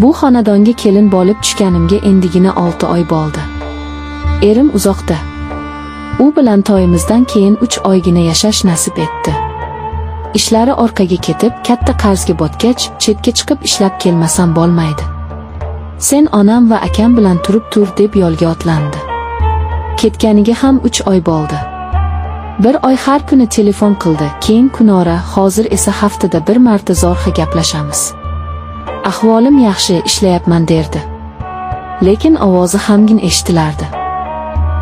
Bu xonadonga kelin bo'lib tushganimga endigina 6 oy bo'ldi. Erim uzoqda. U bilan to'yimizdan keyin 3 oygina yashash nasib etdi. Ishlari orqaga ketib, katta qarzga botgach, chetga chiqib ishlab kelmasam bo'lmaydi. Sen onam va akam bilan turib tur deb yo'lga otlandi. Ketganiga ham 3 oy bo'ldi. Bir oy har kuni telefon qildi, keyin kunora, hozir esa haftada bir marta zo'rg'a gaplashamiz. Ahvolim yaxshi, ishlayapman derdi. Lekin ovozi hamgin eshitilardi.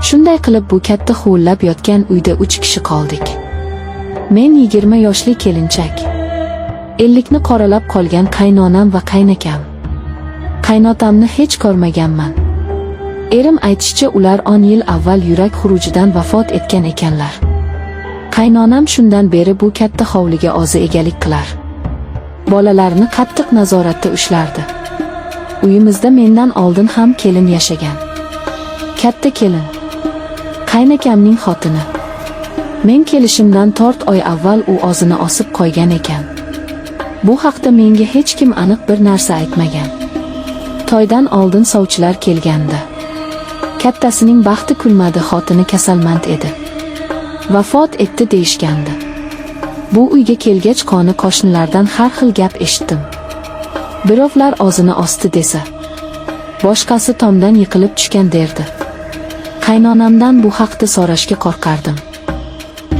Shunday qilib bu katta huvillab yotgan uyda 3 kishi qoldik. Men 20 yoshli kelinchak. 50 ni qoralab qolgan qaynonam va qaynakam. Qaynotamni hech ko'rmaganman. Erim aytishicha ular 10 yil avval yurak xurujidan vafot etgan ekanlar. Qaynonam shundan beri bu katta hovliga o'zi egalik qilar. Bolalarni qattiq nazoratda ushlardi. Uyimizda mendan oldin ham kelin yashagan. Katta kelin. Qaynakamning xotini. Men kelishimdan 4 oy avval u o'zini osib qo'ygan ekan. Bu haqda menga hech kim aniq bir narsa aytmagan. To'ydan oldin sovchilar kelgandi. Kattasining baxti kulmadi, xotini kasalmand edi. Vafot etdi deyishgandi. Bu uyga kelgach qoni qo'shnilardan har xil gap eshitdim. Birovlar o'zini osdi desa, boshqasi tomdan yiqilib tushgan derdi. Qaynonamdan bu haqda so'rashga qo'rqardim.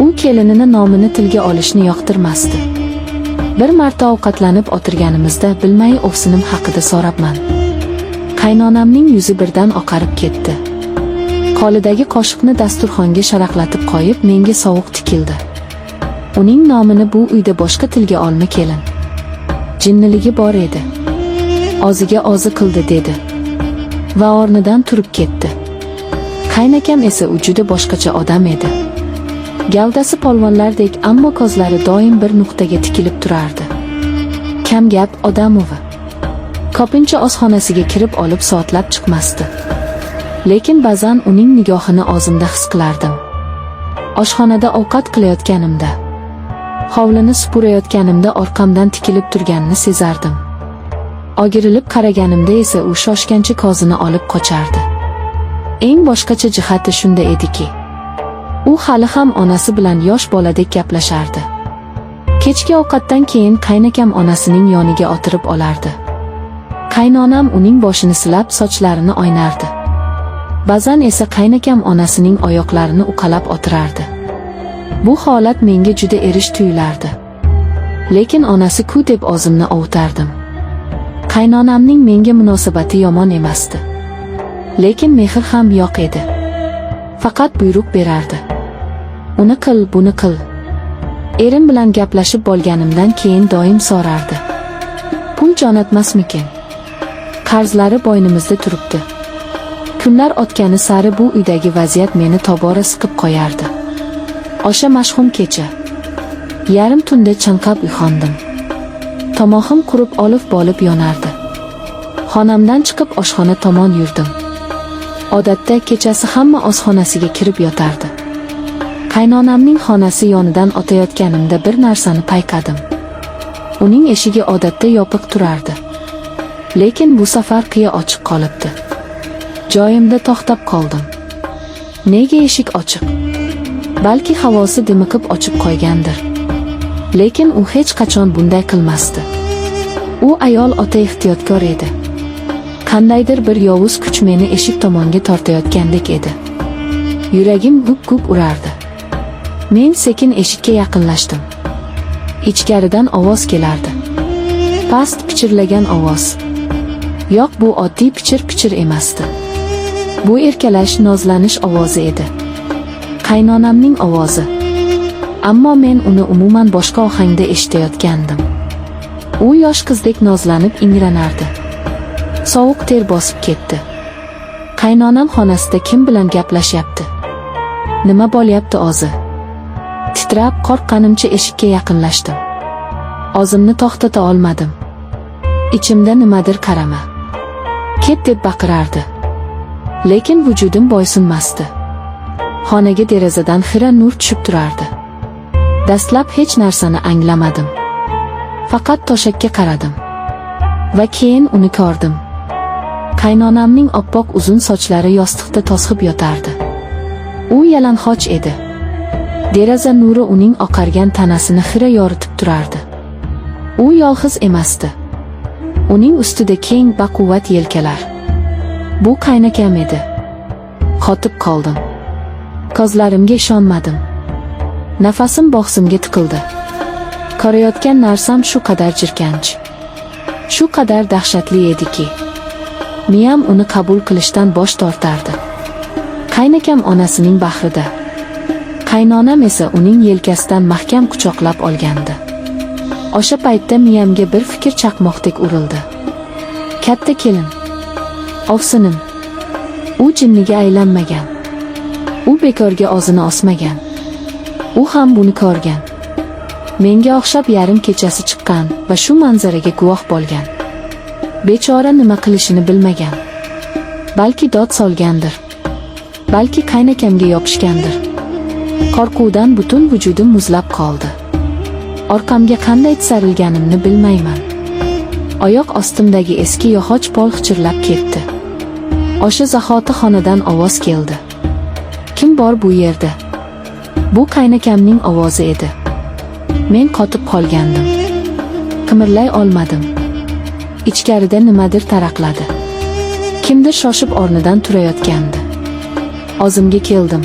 U kelinini nomini tilga olishni yoqtirmasdi. Bir marta ovqatlanib o'tirganimizda bilmay o'ksinim haqida so'rabman. Qaynonamning yuzi birdan oqarib ketdi. Qo'lidagi qoshiqni dasturxonga sharaqlatib qo'yib menga sovuq tikildi. Uning nomini bu uyda boshqa tilga olma kelin. Jinniligi bor edi. O'ziga o'zi qildi dedi. Va o'rnidan turib ketdi. Qaynakam esa u juda boshqacha odam edi. Gavdasi polvonlardek, ammo ko'zlari doim bir nuqtaga tikilib turardi. Kam gap odamovi. Ko'pincha oshxonasiga kirib olib soatlab chiqmasdi. Lekin ba'zan uning nigohini o'zimda his qilardim. Oshxonada ovqat qilayotganimda, hovlini supurayotganimda orqamdan tikilib turganini sezardim. O'girilib qaraganimda esa u shoshgancha ko'zini olib qochardi. Eng boshqacha jihati shunda ediki, u hali ham onasi bilan yosh boladek gaplashardi. Kechki ovqatdan keyin qaynakam onasining yoniga o'tirib olardi. Qaynonam uning boshini silab, sochlarini o'ynardi. Ba'zan esa qaynakam onasining oyoqlarini uqalab o'tirardi. Bu holat menga juda erish tuyulardi. Lekin onasi-ku deb o'zimni ovutardim. Qaynonamning menga munosabati yomon emasdi. Lekin mehr ham yo'q edi. Faqat buyruq berardi. Uni qil, buni qil. Erim bilan gaplashib bo'lganimdan keyin doim so'rardi. Pul jo'natmasmikin? Qarzlari bo'ynimizda turibdi. Kunlar o'tgani sari bu uydagi vaziyat meni tobora siqib qo'yardi. O'sha mashhum kecha. Yarim tunda chanqab uyg'ondim. Tomog'im qurib olib bo'lib yonardi. Xonamdan chiqib oshxona tomon yurdim. Odatda kechasi hamma oshxonasiga kirib yotardi. Qaynonamning xonasi yonidan o'tayotganimda bir narsani payqadim. Uning eshigi odatda yopiq turardi. Lekin bu safar qiya ochiq qolibdi. Joyimda to'xtab qoldim. Nega eshik ochiq? Balki havosi dimiqib ochib qo'ygandir. Lekin u hech qachon bunday qilmasdi. U ayol o'ta ehtiyotkor edi. Qandaydir bir yovuz kuch meni eshik tomonga tortayotgandek edi. Yuragim gup-gup urardi. Men sekin eshikka yaqinlashdim. Ichkaridan ovoz kelardi. Past pichirlagan ovoz. Yo'q, bu oddiy pichir-pichir emasdi. Bu erkalash, nozlanish ovozi edi. Qaynonamning ovozi. Ammo men uni umuman boshqa ohangda eshitayotgandim. U yosh qizdek nozlanib ingranardi. Sovuq ter bosib ketdi. Qaynonam xonasida kim bilan gaplashyapti? Nima bo'lyapti o'zi? Titrab, qo'rqqanimcha eshikka yaqinlashdim. O'zimni to'xtata olmadim. Ichimda nimadir qarama. Ket deb baqirardi. Lekin vujudim bo'ysunmasdi. Xonaga derazadan xira nur tushib turardi. Dastlab hech narsani anglamadim. Faqat to'shakka qaradim. Va keyin uni ko'rdim. Qaynonamning oppoq uzun sochlari yostiqda to'zg'ib yotardi. U yalang'och edi. Deraza nuri uning oqargan tanasini xira yoritib turardi. U yolg'iz emasdi. Uning ustida keng baquvvat yelkalar. Bu qaynakam edi. Qotib qoldim. Ko'zlarimga ishonmadim. Nafasim bog'zimga tiqildi. Ko'rayotgan narsam shu qadar jirkanch, shu qadar dahshatli ediki, miyam uni qabul qilishdan bosh tortardi. Qaynakam onasining bag'rida, qaynonam esa uning yelkasidan mahkam quchoqlab olgandi. O'sha paytda miyamga bir fikr chaqmoqdek urildi. Katta kelin, ovsinim, u jinniga aylanmagan. U bekorga o'zini osmagan. U ham buni ko'rgan. Menga o'xshab yarim kechasi chiqqan va shu manzaraga guvoh bo'lgan. Bechora nima qilishini bilmagan. Balki dod solgandir. Balki qaynakamga yopishgandir. Qo'rquvdan butun vujudim muzlab qoldi. Orqamga qanday tisarilganimni bilmayman. Oyoq ostimdagi eski yog'och pol xichirlab ketdi. O'sha zahoti xonadan ovoz keldi. Kim bor bu yerda? Bu qaynakamning ovozi edi. Men qotib qolgandim. Qimirlay olmadim. Ichkarida nimadir taraqladi. Kimdir shoshib o'rnidan turayotgandi. O'zimga keldim.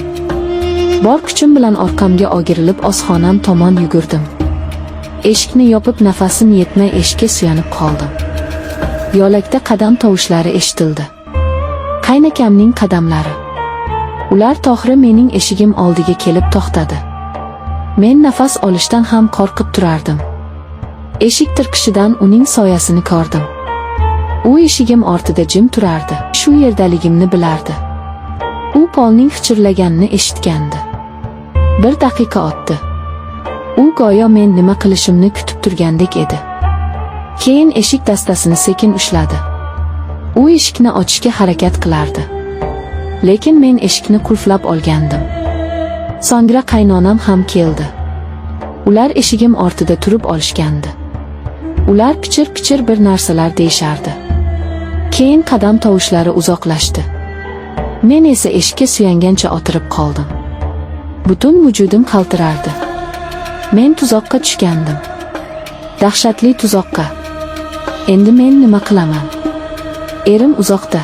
Bor kuchim bilan orqamga o'girilib oshxonam tomon yugurdim. Eshikni yopib nafasim yetmay eshikka suyanib qoldim. Yo'lakda qadam tovushlari eshitildi. Qaynakamning qadamlari. Ular to'g'ri mening eshigim oldiga kelib to'xtadi. Men nafas olishdan ham qo'rqib turardim. Eshik tirqishidan uning soyasini ko'rdim. U eshigim ortida jim turardi. Shu yerdaligimni bilardi. U polning xichirlaganini eshitgandi. Bir daqiqa o'tdi. U go'yo men nima qilishimni kutib turgandek edi. Keyin eshik dastasini sekin ushladi. U eshikni ochishga harakat qilardi. Lekin men eshikni qulflab olgandim. So'ngra qaynonam ham keldi. Ular eshigim ortida turib olishgandi. Ular pichir-pichir bir narsalar deyishardi. Keyin qadam tovushlari uzoqlashdi. Men esa eshikka suyangancha o'tirib qoldim. Butun vujudim qaltirardi. Men tuzoqqa tushgandim. Dahshatli tuzoqqa. Endi men nima qilaman? Erim uzoqda.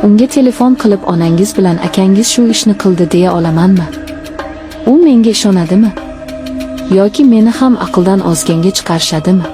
Unga telefon qilib onangiz bilan akangiz shu ishni qildi deya olamanmi? U menga ishonadimi? Yoki meni ham aqldan ozganga chiqarishadimi?